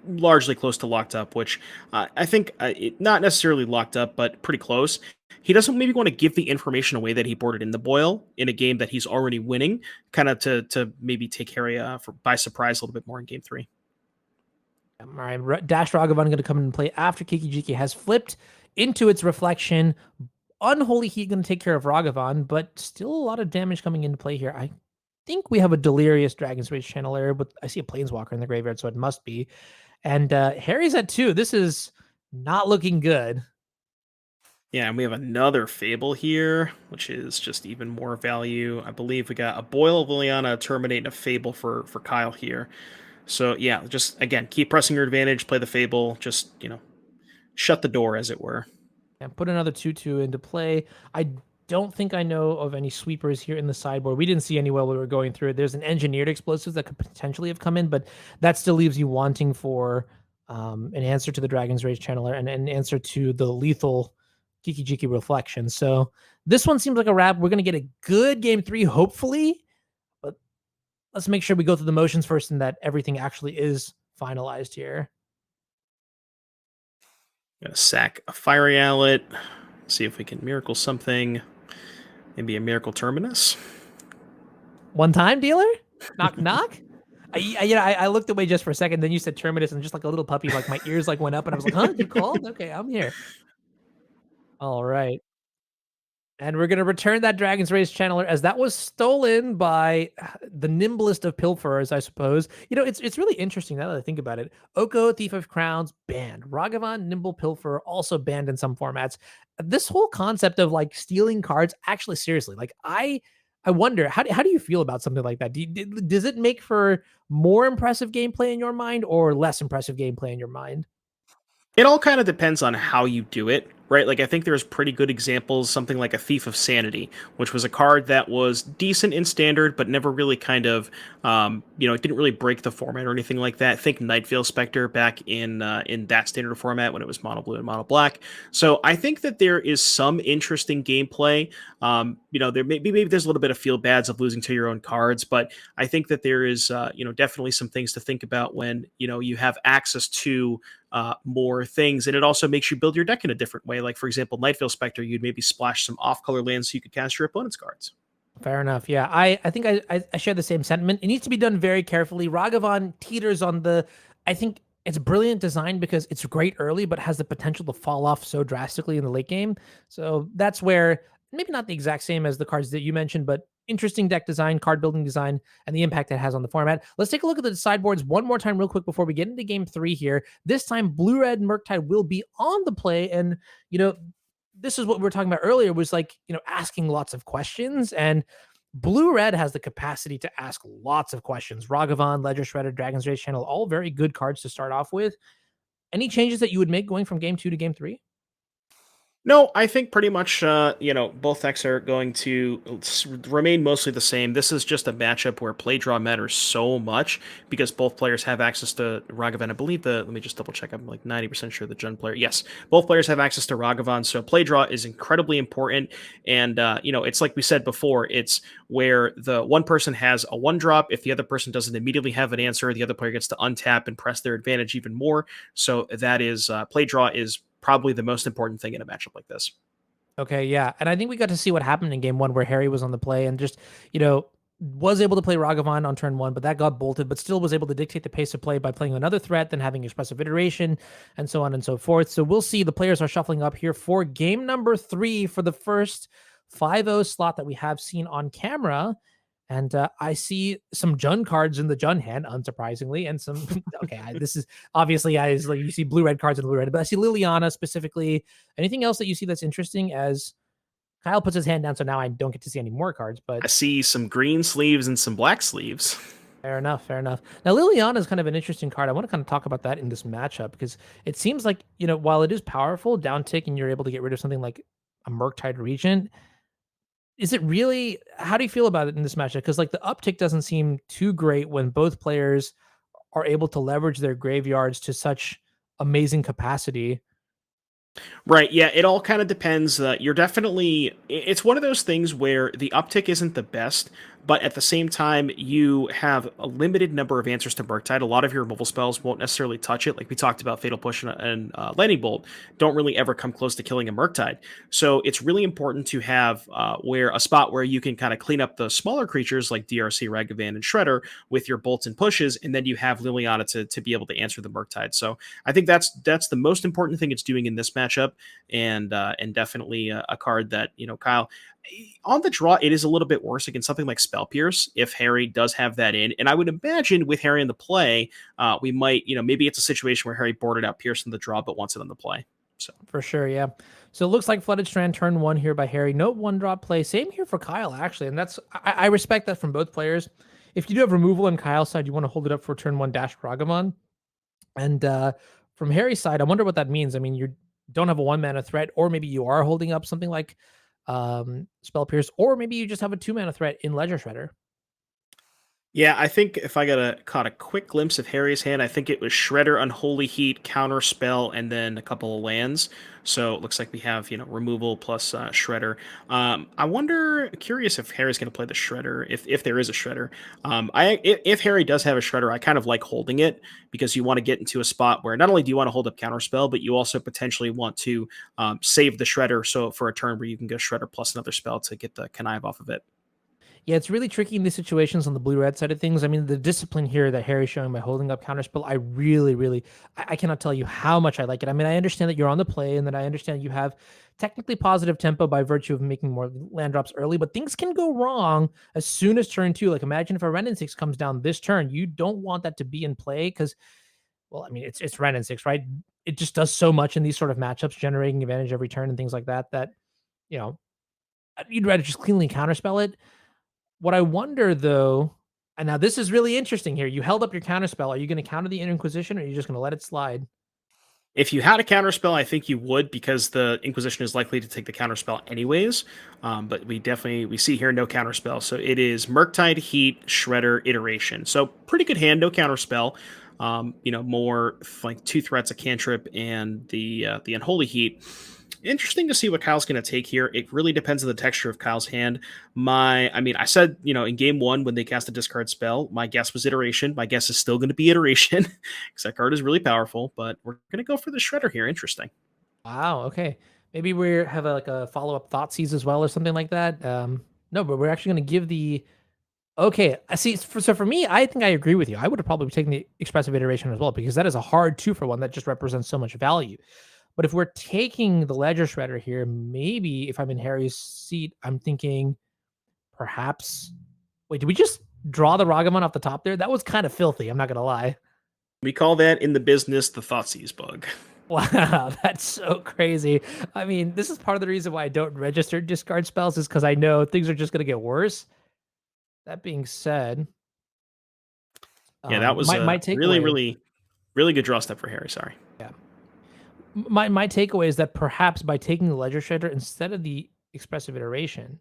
largely close to locked up, which I think not necessarily locked up, but pretty close. He doesn't maybe want to give the information away that he boarded in the boil in a game that he's already winning, kind of to maybe take Harry by surprise a little bit more in game 3. All right, Dash Ragavan going to come in and play after Kiki-Jiki has flipped into its reflection. Unholy Heat going to take care of Ragavan, but still a lot of damage coming into play here. I think we have a Delirious Dragon's Rage Channeler, but I see a Planeswalker in the graveyard, so it must be. And Harry's at 2. This is not looking good. Yeah, and we have another Fable here, which is just even more value. I believe we got a Boil of Liliana, a Terminate, and a Fable for Kyle here. So yeah, just again, keep pressing your advantage, play the Fable, just, shut the door, as it were. And put another 2/2 into play. I don't think I know of any sweepers here in the sideboard. We didn't see any while we were going through it. There's an engineered explosives that could potentially have come in, but that still leaves you wanting for an answer to the Dragon's Rage Channeler and an answer to the lethal Kiki-Jiki Reflection. So this one seems like a wrap. We're going to get a good game 3, hopefully, but let's make sure we go through the motions first and that everything actually is finalized here. Gonna sack a Fiery Owlet, see if we can miracle something. Maybe a Miracle Terminus. One time dealer? Knock knock? I looked away just for a second. Then you said Terminus, and just like a little puppy, like my ears like went up, and I was like, "Huh? You called? Okay, I'm here." All right. And we're gonna return that Dragon's Race Channeler as that was stolen by the nimblest of pilferers, I suppose. It's really interesting now that I think about it. Oko, Thief of Crowns, banned. Ragavan, Nimble, Pilferer, also banned in some formats. This whole concept of like stealing cards, actually, seriously, like I wonder how do you feel about something like that? Does it make for more impressive gameplay in your mind or less impressive gameplay in your mind? It all kind of depends on how you do it, right? Like, I think there's pretty good examples, something like a Thief of Sanity, which was a card that was decent in standard, but never really kind of, it didn't really break the format or anything like that. Think Nightveil Spectre back in that standard format when it was mono blue and mono black. So I think that there is some interesting gameplay. There maybe there's a little bit of feel bads of losing to your own cards, but I think that there is, definitely some things to think about when, you have access to more things, and it also makes you build your deck in a different way. Like, for example, Nightveil Spectre, you'd maybe splash some off-color lands so you could cast your opponent's cards. Fair enough. Yeah, I think I share the same sentiment. It needs to be done very carefully. Ragavan teeters on the. I think it's brilliant design because it's great early, but has the potential to fall off so drastically in the late game. So that's where maybe not the exact same as the cards that you mentioned, but interesting deck design, card building design, and the impact it has on the format. Let's take a look at the sideboards one more time, real quick, before we get into game 3 here. This time, Blue-Red Murktide will be on the play, and this is what we were talking about earlier, was like, asking lots of questions, and Blue Red has the capacity to ask lots of questions. Ragavan, Ledger Shredder, Dragon's Rage Channel, all very good cards to start off with. Any changes that you would make going from game 2 to game 3? No, I think pretty much, both decks are going to remain mostly the same. This is just a matchup where play draw matters so much because both players have access to Ragavan. I believe let me just double check. I'm like 90% sure the Jund player. Yes, both players have access to Ragavan, so play draw is incredibly important. And, it's like we said before, it's where the one person has a 1-drop. If the other person doesn't immediately have an answer, the other player gets to untap and press their advantage even more. So that is, play draw is probably the most important thing in a matchup like this. Okay, yeah. And I think we got to see what happened in game 1 where Harry was on the play and just, was able to play Ragavan on turn 1, but that got bolted, but still was able to dictate the pace of play by playing another threat, then having expressive iteration, and so on and so forth. So we'll see. The players are shuffling up here for game number 3 for the first 5-0 slot that we have seen on camera. And I see some Jund cards in the Jund hand, unsurprisingly, and some. Okay, this is obviously like you see blue red cards in blue red, but I see Liliana specifically. Anything else that you see that's interesting as Kyle puts his hand down? So now I don't get to see any more cards, but I see some green sleeves and some black sleeves. Fair enough. Fair enough. Now Liliana is kind of an interesting card. I want to kind of talk about that in this matchup because it seems like while it is powerful, down tick, and you're able to get rid of something like a Murktide Regent. Is it really, how do you feel about it in this matchup? Because like the uptick doesn't seem too great when both players are able to leverage their graveyards to such amazing capacity. Right. Yeah. It all kind of depends. You're definitely. It's one of those things where the uptick isn't the best, but at the same time, you have a limited number of answers to Murktide. A lot of your removal spells won't necessarily touch it. Like we talked about, Fatal Push and Lightning Bolt don't really ever come close to killing a Murktide. So it's really important to have where a spot where you can kind of clean up the smaller creatures like DRC, Ragavan, and Shredder with your bolts and pushes, and then you have Liliana to be able to answer the Murktide. So I think that's the most important thing it's doing in this matchup, and definitely a card that Kyle on the draw, it is a little bit worse against something like Spell Pierce if Harry does have that in. And I would imagine with Harry in the play, we might, maybe it's a situation where Harry boarded out Pierce in the draw but wants it on the play. So For sure, yeah. So it looks like Flooded Strand turn 1 here by Harry. No 1-drop play. Same here for Kyle, actually. And I respect that from both players. If you do have removal on Kyle's side, you want to hold it up for turn 1 dash Ragavan. And from Harry's side, I wonder what that means. I mean, you don't have a 1-mana threat, or maybe you are holding up something like Spell Pierce, or maybe you just have a 2-mana threat in Ledger Shredder. yeah, I think if I caught a quick glimpse of Harry's hand, I think it was Shredder, Unholy Heat, Counter Spell, and then a couple of lands. So it looks like we have removal plus Shredder. I wonder, curious if Harry's going to play the Shredder, if there is a Shredder. If Harry does have a Shredder, I kind of like holding it because you want to get into a spot where not only do you want to hold up Counter Spell, but you also potentially want to save the Shredder. So for a turn where you can go Shredder plus another spell to get the connive off of it. Yeah, it's really tricky in these situations on the blue-red side of things. I mean, the discipline here that Harry's showing by holding up Counterspell, I really, really, I cannot tell you how much I like it. I mean, I understand that you're on the play and that I understand you have technically positive tempo by virtue of making more land drops early, but things can go wrong as soon as turn 2. Like, imagine if a Wrenn and Six comes down this turn. You don't want that to be in play because, well, I mean, it's Wrenn and Six, right? It just does so much in these sort of matchups, generating advantage every turn and things like that, that, you know, you'd rather just cleanly counterspell it. What I wonder though, and now this is really interesting here. You held up your counterspell. Are you going to counter the Inquisition, or are you just going to let it slide? If you had a counterspell, I think you would because the Inquisition is likely to take the counterspell anyways. But we see here no counterspell, so it is Murktide, Heat, Shredder, Iteration. So pretty good hand, no counterspell. More like 2 threats, a cantrip, and the Unholy Heat. Interesting to see what Kyle's going to take here. It really depends on the texture of Kyle's hand. I said, in game 1 when they cast a discard spell, my guess was Iteration. My guess is still going to be Iteration because that card is really powerful, but we're going to go for the Shredder here. Interesting. Wow. Okay. Maybe we have a follow up Thoughtseize as well or something like that. No, but we're actually going to give the. Okay, I see. So for me, I think I agree with you. I would have probably taken the Expressive Iteration as well because that is a hard 2-for-1 that just represents so much value. But if we're taking the Ledger Shredder here, maybe if I'm in Harry's seat, I'm thinking perhaps. Wait, did we just draw the Ragavan off the top there? That was kind of filthy. I'm not gonna lie. We call that in the business the Thoughtseize bug. Wow, that's so crazy. I mean, this is part of the reason why I don't register discard spells is because I know things are just gonna get worse. That being said, Yeah, that was my a really, takeaway. really, really good draw step for Harry. Sorry. Yeah, my takeaway is that perhaps by taking the Ledger Shredder instead of the Expressive Iteration,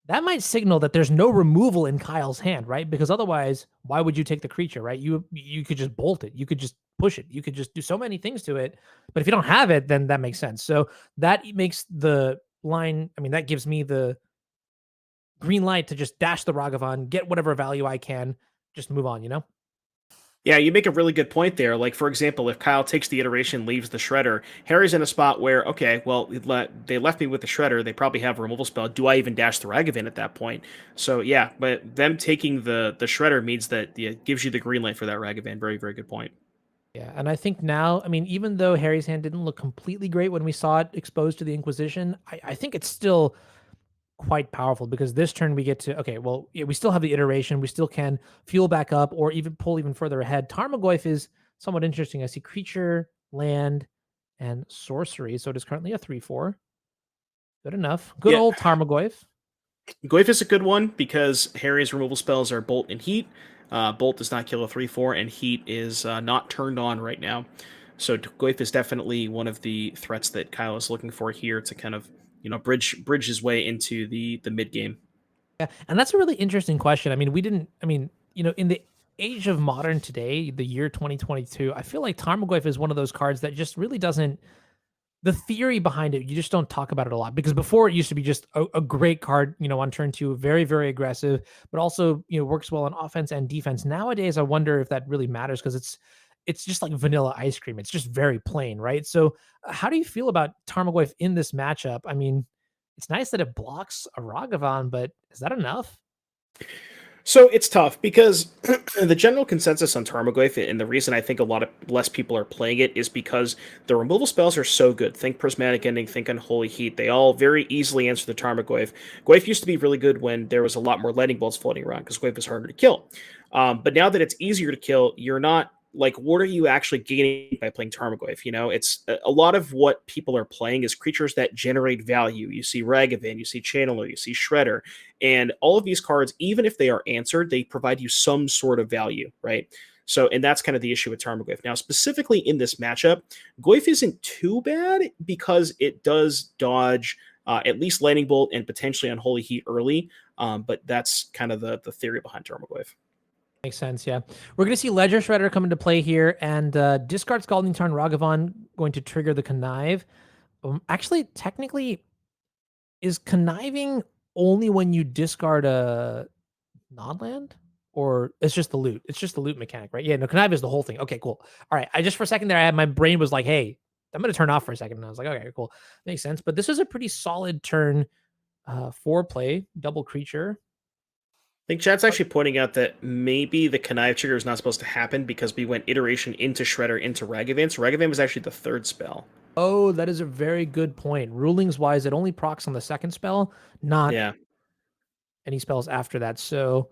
that might signal that there's no removal in Kyle's hand, right? Because otherwise, why would you take the creature, right? You could just bolt it. You could just push it. You could just do so many things to it. But if you don't have it, then that makes sense. So that makes the line, I mean, that gives me the green light to just dash the Ragavan, get whatever value I can, just move on, you know? Yeah, you make a really good point there. Like, for example, if Kyle takes the Iteration, leaves the Shredder, Harry's in a spot where, okay, well, they left me with the Shredder. They probably have a removal spell. Do I even dash the Ragavan at that point? So, yeah, but them taking the Shredder means that it gives you the green light for that Ragavan. Very, very good point. Yeah, and I think now, I mean, even though Harry's hand didn't look completely great when we saw it exposed to the Inquisition, I think it's still quite powerful because this turn we get to, okay, well, yeah, we still have the Iteration. We still can fuel back up or even pull even further ahead. Tarmogoyf is somewhat interesting. I see creature, land, and sorcery. So it is currently a 3/4. Good enough. Good Yeah, old Tarmogoyf. Goyf is a good one because Harry's removal spells are Bolt and Heat. Bolt does not kill a 3/4, and Heat is not turned on right now. So Goyf is definitely one of the threats that Kyle is looking for here to kind of bridge his way into the mid game. Yeah, and that's a really interesting question. I mean, we didn't. I mean, in the age of modern today, the year 2022, I feel like Tarmogoyf is one of those cards that just really doesn't the theory behind it, you just don't talk about it a lot because before it used to be just a great card, on turn two, very, very aggressive, but also, works well on offense and defense. Nowadays, I wonder if that really matters because it's just like vanilla ice cream. It's just very plain, right? So, how do you feel about Tarmogoyf in this matchup? I mean, it's nice that it blocks a Ragavan, but is that enough? So it's tough because the general consensus on Tarmogoyf, and the reason I think a lot of less people are playing it, is because the removal spells are so good. Think Prismatic Ending, think Unholy Heat. They all very easily answer the Tarmogoyf. Goyf used to be really good when there was a lot more lightning bolts floating around because Goyf was harder to kill. But now that it's easier to kill, you're not like, what are you actually gaining by playing Tarmogoyf? It's a lot of what people are playing is creatures that generate value. You see Ragavan, you see Channeler, you see Shredder, and all of these cards, even if they are answered, they provide you some sort of value, right? So, and that's kind of the issue with Tarmogoyf. Now, specifically in this matchup, Goyf isn't too bad because it does dodge at least Lightning Bolt and potentially Unholy Heat early. But that's kind of the theory behind Tarmogoyf. Makes sense, yeah. We're going to see Ledger Shredder come into play here, and discard Scalding Tarn Ragavan going to trigger the Connive. Actually, technically, is conniving only when you discard a non-land? Or it's just the loot? It's just the loot mechanic, right? Yeah, no, connive is the whole thing. Okay, cool. All right, I just for a second there, I had my brain was like, hey, I'm going to turn off for a second. And I was like, okay, cool. Makes sense. But this is a pretty solid turn for play, double creature. I think chat's actually pointing out that maybe the connive trigger is not supposed to happen because we went iteration into Shredder into Ragavan. So Ragavan was actually the third spell. Oh, that is a very good point. Rulings wise, it only procs on the second spell, not Yeah. any spells after that. So,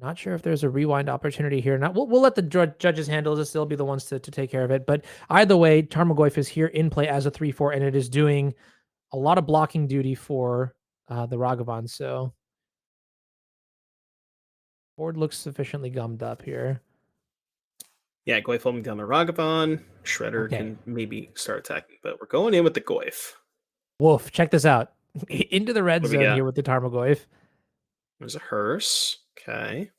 not sure if there's a rewind opportunity here. Not we'll let the judges handle this. They'll be the ones to take care of it. But either way, Tarmogoyf is here in play as a 3/4, and it is doing a lot of blocking duty for the Ragavan. So, board looks sufficiently gummed up here. Yeah, Goyf holding down the Ragavan. Shredder Okay. can maybe start attacking, but we're going in with the Goyf. Wolf, check this out. Into the red What do we zone got? here with the Tarmogoyf. There's a hearse. Okay.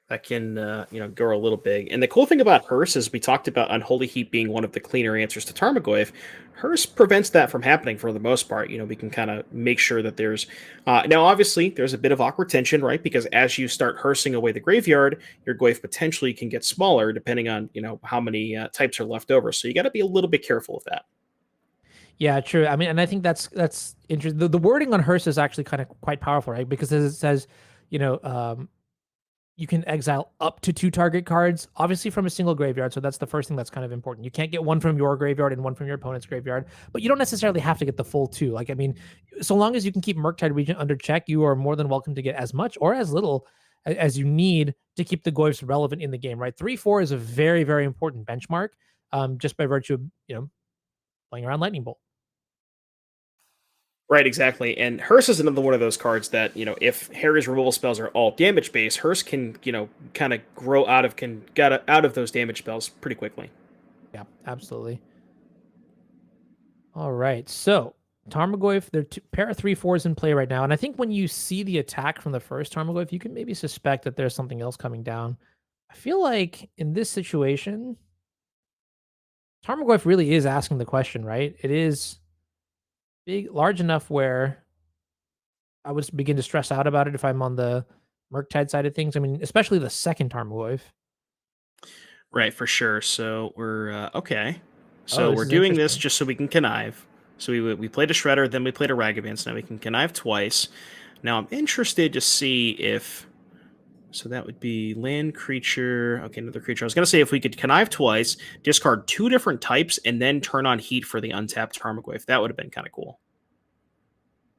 That can, go a little big. And the cool thing about hearse is we talked about Unholy Heat being one of the cleaner answers to Tarmogoyf. Hearse prevents that from happening for the most part. We can kind of make sure that there's... now, obviously, there's a bit of awkward tension, right? Because as you start hearsing away the graveyard, your Goyf potentially can get smaller depending on, how many types are left over. So you got to be a little bit careful of that. Yeah, true. I mean, and I think that's interesting. The wording on hearse is actually kind of quite powerful, right? Because it says, you know, um, you can exile up to 2 target cards, obviously from a single graveyard. So that's the first thing that's kind of important. You can't get one from your graveyard and one from your opponent's graveyard, but you don't necessarily have to get the full 2. Like, I mean, so long as you can keep Murktide Regent under check, you are more than welcome to get as much or as little as you need to keep the Goyfs relevant in the game, right? 3/4 is a very, very important benchmark, just by virtue of, playing around Lightning Bolt. Right, exactly. And Hearse is another one of those cards that, if Harry's removal spells are all damage based, Hearse can, kind of grow out of those damage spells pretty quickly. Yeah, absolutely. All right. So Tarmogoyf, there are pair of 3/4s in play right now. And I think when you see the attack from the first Tarmogoyf, you can maybe suspect that there's something else coming down. I feel like in this situation, Tarmogoyf really is asking the question, right? It is large enough where I would begin to stress out about it if I'm on the Murktide side of things. I mean, especially the second Tarmogoyf. Right, for sure. So we're okay. Oh, So this we're is doing this interesting. just so we can connive. So we played a Shredder, then we played a Ragavan, so now we can connive twice. Now I'm interested to see if... So that would be land creature. Okay, another creature. I was going to say if we could connive twice, discard 2 different types, and then turn on heat for the untapped Tarmogoyf. That would have been kind of cool.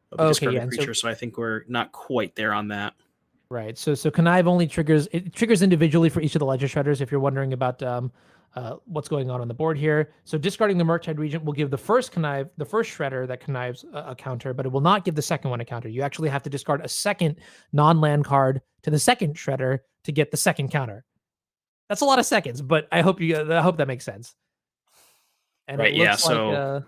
But we Okay, discarded yeah. a And so creature, so I think we're not quite there on that. right. So connive only triggers individually for each of the ledger shredders. If you're wondering about what's going on the board here, so discarding the Murktide Regent will give the first shredder that connives a counter, but it will not give the second one a counter. You actually have to discard a second non-land card to the second shredder to get the second counter. That's a lot of seconds, but I hope that makes sense. And it Right, yeah. looks like So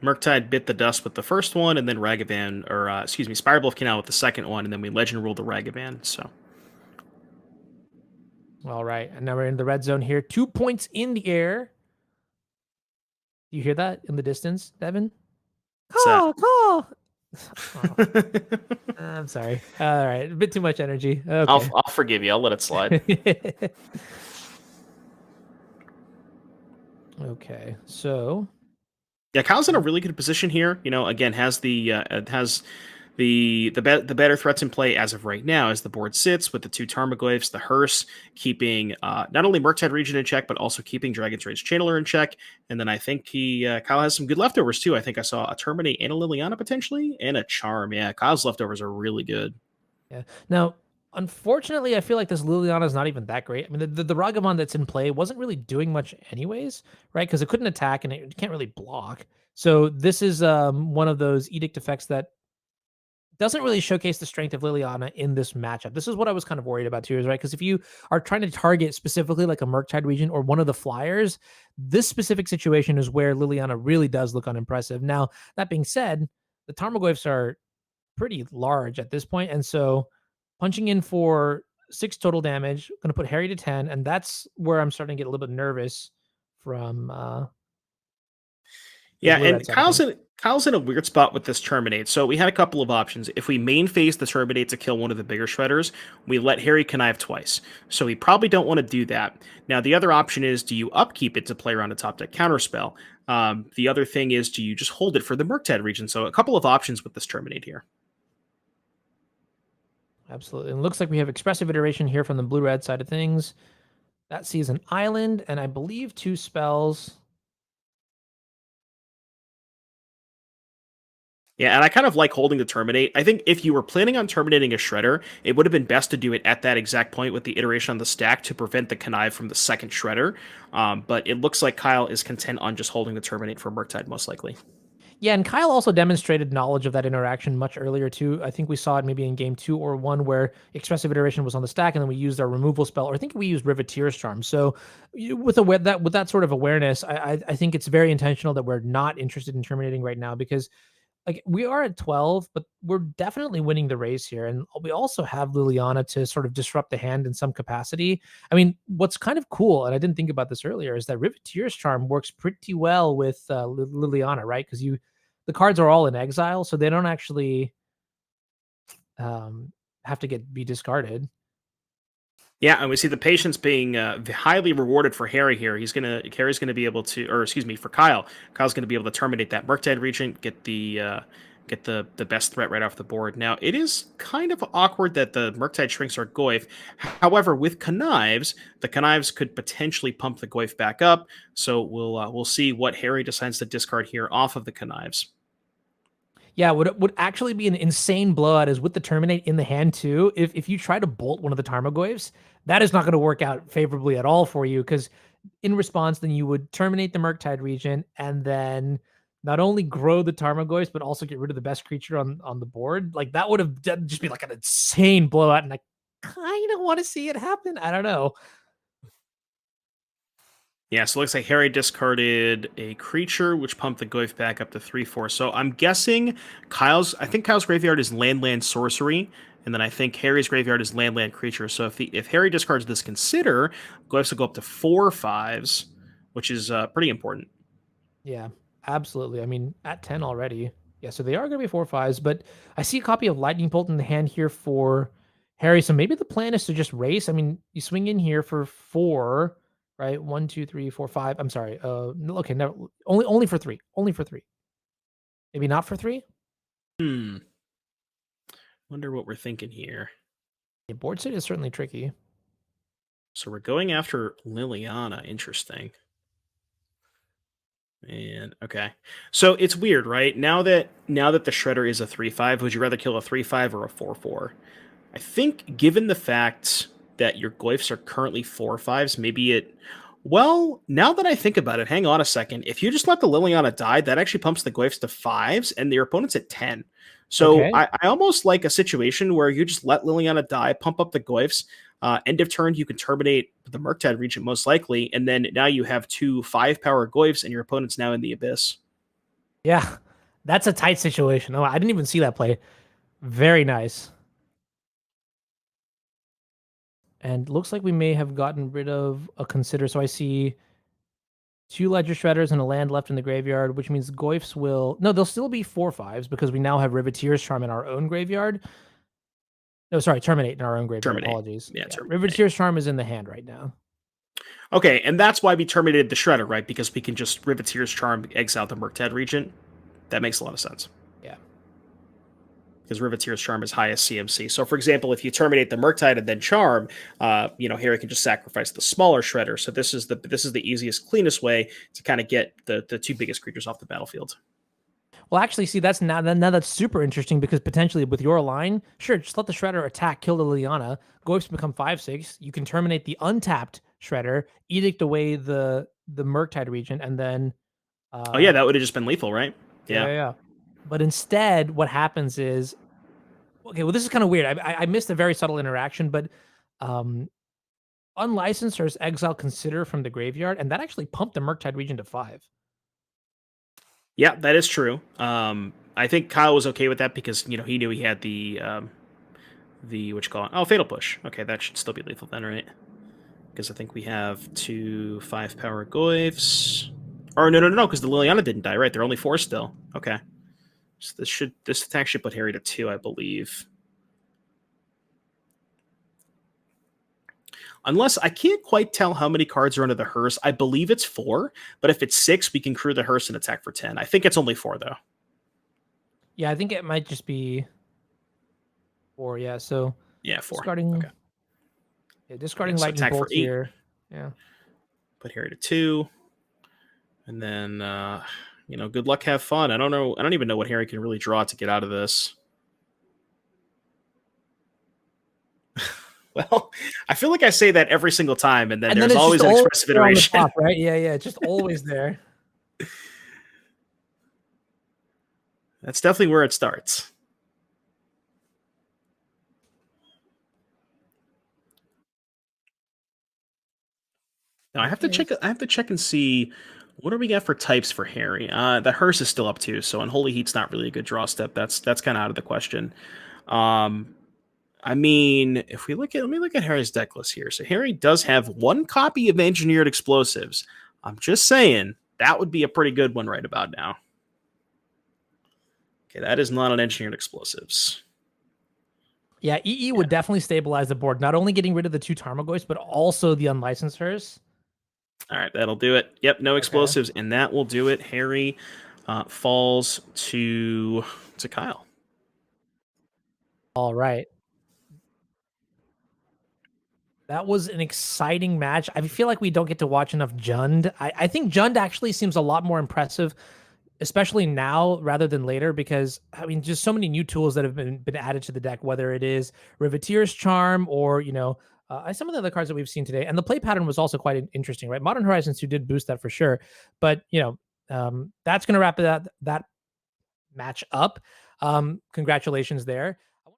Murktide bit the dust with the first one, and then Ragavan, or Spirebluff came out with the second one, and then we Legend ruled the Ragavan. So all right, and now we're in the red zone here. 2 points in the air. Do you hear that in the distance, Devin? What's that? Call. Oh, I'm sorry. All right, a bit too much energy. I'll Okay. I'll forgive you. I'll let it slide. Okay, so Yeah, Kyle's in a really good position here. You know, again, has the better threats in play as of right now as the board sits with the two Tarmogoyfs, the Hearse, keeping not only Murktide region in check, but also keeping Dragon's Rage Channeler in check. And then I think Kyle has some good leftovers too. I think I saw a Terminate and a Liliana potentially, and a Charm. Yeah, Kyle's leftovers are really good. yeah. Now, unfortunately, I feel like this Liliana is not even that great. I mean, the Ragavan that's in play wasn't really doing much anyways, right? Because it couldn't attack and it can't really block. So this is one of those edict effects that doesn't really showcase the strength of Liliana in this matchup. This is what I was kind of worried about too, is right? Because if you are trying to target specifically like a Murktide region or one of the flyers, this specific situation is where Liliana really does look unimpressive. Now, that being said, the Tarmogoyfs are pretty large at this point, and so punching in for 6 total damage, gonna put Harry to 10, and that's where I'm starting to get a little bit nervous from the Yeah, blue red and side of things. Kyle's in a weird spot with this Terminate. So we had a couple of options. If we main phase the Terminate to kill one of the bigger shredders, we let Harry connive twice. So we probably don't want to do that. Now the other option is, do you upkeep it to play around a top deck counterspell? The other thing is, do you just hold it for the Murktide region? So a couple of options with this Terminate here. Absolutely. And it looks like we have expressive iteration here from the blue red side of things. That sees an island and I believe 2 spells. Yeah, and I kind of like holding the Terminate. I think if you were planning on terminating a Shredder, it would have been best to do it at that exact point with the iteration on the stack to prevent the Connive from the second Shredder. But it looks like Kyle is content on just holding the Terminate for Murktide, most likely. Yeah, and Kyle also demonstrated knowledge of that interaction much earlier too. I think we saw it maybe in game 2 or 1 where expressive iteration was on the stack and then we used our removal spell, or I think we used Riveteer's charm. So with that sort of awareness, I think it's very intentional that we're not interested in terminating right now, because like we are at 12, but we're definitely winning the race here. And we also have Liliana to sort of disrupt the hand in some capacity. I mean, what's kind of cool, and I didn't think about this earlier, is that Riveteer's charm works pretty well with Liliana, right? Because the cards are all in exile, so they don't actually um, have to be discarded. Yeah, and we see the patience being highly rewarded for Harry here. Harry's gonna be able to, or excuse me, for Kyle. Kyle's gonna be able to terminate that Murktide Regent, get the best threat right off the board. Now it is kind of awkward that the Murktide shrinks our Goyf. However, with Connives, the Connives could potentially pump the Goyf back up. So we'll see what Harry decides to discard here off of the Connives. Yeah, would actually be an insane blowout is with the Terminate in the hand too. If you try to bolt one of the Tarmogoyfs, that is not going to work out favorably at all for you, because in response, then you would terminate the Murktide region and then not only grow the Tarmogoyfs, but also get rid of the best creature on the board. Like that would have just be like an insane blowout, and I kind of want to see it happen. I don't know. Yeah, so it looks like Harry discarded a creature, which pumped the Goyf back up to 3/4. So I'm guessing I think Kyle's graveyard is land sorcery, and then I think Harry's graveyard is land creature. So if Harry discards this consider, Goyfs will go up to 4/5s, which is pretty important. Yeah, absolutely. I mean, at 10 already. Yeah, so they are going to be 4/5s, but I see a copy of Lightning Bolt in the hand here for Harry. So maybe the plan is to just race. I mean, you swing in here for 4, right? 1, 2, 3, 4, 5. I'm sorry. Okay, no, only for 3. Only for 3. Maybe not for 3. Hmm. Wonder what we're thinking here. Yeah, board sit is certainly tricky. So we're going after Liliana. Interesting. And okay. So it's weird, right? Now that the Shredder is a 3/5, would you rather kill a 3/5 or a 4/4? I think given the fact that your glyphs are currently 4/5s, maybe it. Well, now that I think about it, hang on a second. If you just let the Liliana die, that actually pumps the glyphs to 5s and your opponent's at 10. So Okay. I almost like a situation where you just let Liliana die, pump up the glyphs. End of turn, you can terminate the Murktide Regent most likely, and then now you have 2 5-power glyphs, and your opponent's now in the abyss. Yeah, that's a tight situation. Oh, I didn't even see that play. Very nice. And looks like we may have gotten rid of a consider. So I see 2 Ledger Shredders and a land left in the graveyard, which means Goyfs will... No, they'll still be 4/5s because we now have Riveteer's Charm in our own graveyard. No, sorry, Terminate in our own graveyard. Terminate. Apologies. Yeah, Riveteer's Charm is in the hand right now. Okay, and that's why we terminated the Shredder, right? Because we can just Riveteer's Charm, exile the Murktide Regent. That makes a lot of sense. Yeah. Because Riveteer's Charm is highest CMC. So, for example, if you terminate the Murktide and then Charm, Harry can just sacrifice the smaller Shredder. So this is the easiest, cleanest way to kind of get the 2 biggest creatures off the battlefield. Well, actually, see, that's now that's super interesting because potentially with your line, sure, just let the Shredder attack, kill the Liliana. Goyfs become 5/6. You can terminate the untapped Shredder, edict away the Murktide Regent, and then. Oh yeah, that would have just been lethal, right? Yeah. But instead, what happens is, okay, well, this is kind of weird. I missed a very subtle interaction, but unlicensed exile Consider from the graveyard, and that actually pumped the Murktide Regent to 5. Yeah, that is true. I think Kyle was okay with that because he knew he had the what you call it? Oh, Fatal Push. Okay, that should still be lethal then, right? Because I think we have 2 5-power Goyfs. Or no, because the Liliana didn't die, right? They're only 4 still. Okay. So this attack should put Harry to 2, I believe. Unless I can't quite tell how many cards are under the hearse. I believe it's 4, but if it's 6, we can crew the hearse and attack for 10. I think it's only 4 though. Yeah, I think it might just be 4. Yeah, so 4. Discarding, okay. Yeah, discarding lightning bolt here. Yeah. Put Harry to 2, and then good luck, have fun. I don't know. I don't even know what Harry can really draw to get out of this. Well, I feel like I say that every single time, and then there's always an expressive iteration. Top, right? Yeah, just always there. That's definitely where it starts. Now I have to check. I have to check and see what do we got for types for Harry. The hearse is still up too, so Unholy Heat's not really a good draw step. That's kind of out of the question. I mean, if we let me look at Harry's deck list here. So Harry does have 1 copy of Engineered Explosives. I'm just saying that would be a pretty good one right about now. Okay, that is not an Engineered Explosives. Yeah, EE would definitely stabilize the board, not only getting rid of the 2 Tarmogoyfs, but also the unlicensed hearse. All right, that'll do it. Yep, no explosives, and that will do it. Harry falls to Kyle. All right. That was an exciting match. I feel like we don't get to watch enough Jund. I think Jund actually seems a lot more impressive, especially now rather than later, because I mean, just so many new tools that have been added to the deck, whether it is Riveteer's Charm or some of the other cards that we've seen today. And the play pattern was also quite interesting, right? Modern Horizons 2 did boost that for sure, but that's going to wrap that match up. Congratulations there.